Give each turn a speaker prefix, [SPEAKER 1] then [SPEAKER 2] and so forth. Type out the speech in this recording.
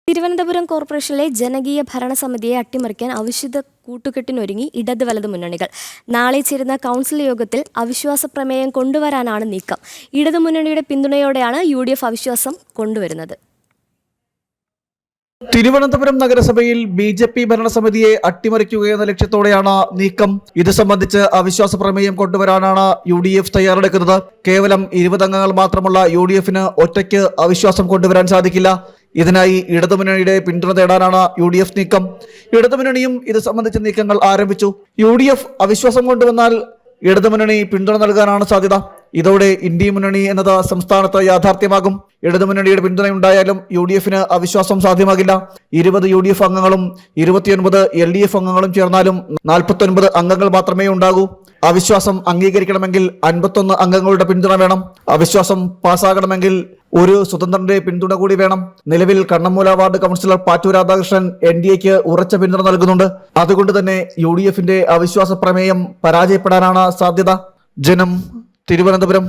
[SPEAKER 1] തിരുവനന്തപുരം കോർപ്പറേഷനിലെ ജനകീയ ഭരണസമിതിയെ അട്ടിമറിക്കാൻ അവിശുദ്ധ കൂട്ടുകെട്ടിനൊരുങ്ങി ഇടത് വലത് മുന്നണികൾ. നാളെ ചേരുന്ന കൗൺസിൽ യോഗത്തിൽ അവിശ്വാസ പ്രമേയം കൊണ്ടുവരാനാണ് നീക്കം. ഇടതുമുന്നണിയുടെ പിന്തുണയോടെയാണ് UDF അവിശ്വാസം കൊണ്ടുവരുന്നത്.
[SPEAKER 2] തിരുവനന്തപുരം നഗരസഭയിൽ BJP ഭരണസമിതിയെ അട്ടിമറിക്കുകയെന്ന ലക്ഷ്യത്തോടെയാണ് നീക്കം. ഇത് സംബന്ധിച്ച് അവിശ്വാസ പ്രമേയം കൊണ്ടുവരാനാണ് UDF തയ്യാറെടുക്കുന്നത്. കേവലം 20 അംഗങ്ങൾ മാത്രമുള്ള UDF-ന് ഒറ്റയ്ക്ക് അവിശ്വാസം കൊണ്ടുവരാൻ സാധിക്കില്ല. ഇതിനായി ഇടതുമുന്നണിയുടെ പിന്തുണ തേടാനാണ് UDF നീക്കം. ഇടതുമുന്നണിയും ഇത് സംബന്ധിച്ച നീക്കങ്ങൾ ആരംഭിച്ചു. UDF അവിശ്വാസം കൊണ്ടുവന്നാൽ ഇടതുമുന്നണി പിന്തുണ നൽകാനാണ് സാധ്യത. ഇതോടെ ഇന്ത്യ മുന്നണി എന്നത് സംസ്ഥാനത്ത് യാഥാർത്ഥ്യമാകും. ഇടതുമുന്നണിയുടെ പിന്തുണയുണ്ടായാലും UDF-ന് അവിശ്വാസം സാധ്യമാകില്ല. 20 UDF അംഗങ്ങളും 29 LDF അംഗങ്ങളും ചേർന്നാലും 49 അംഗങ്ങൾ മാത്രമേ ഉണ്ടാകൂ. അവിശ്വാസം അംഗീകരിക്കണമെങ്കിൽ 51 അംഗങ്ങളുടെ പിന്തുണ വേണം. അവിശ്വാസം പാസ്സാകണമെങ്കിൽ ഒരു സ്വതന്ത്രന്റെ പിന്തുണ കൂടി വേണം. നിലവിൽ കണ്ണമ്മൂല വാർഡ് കൗൺസിലർ പാറ്റൂർ രാധാകൃഷ്ണൻ NDAക്ക് ഉറച്ച പിന്തുണ നൽകുന്നുണ്ട്. അതുകൊണ്ട് തന്നെ UDF-ന്റെ അവിശ്വാസ പ്രമേയം പരാജയപ്പെടാനാണ് സാധ്യത. ജനം, തിരുവനന്തപുരം.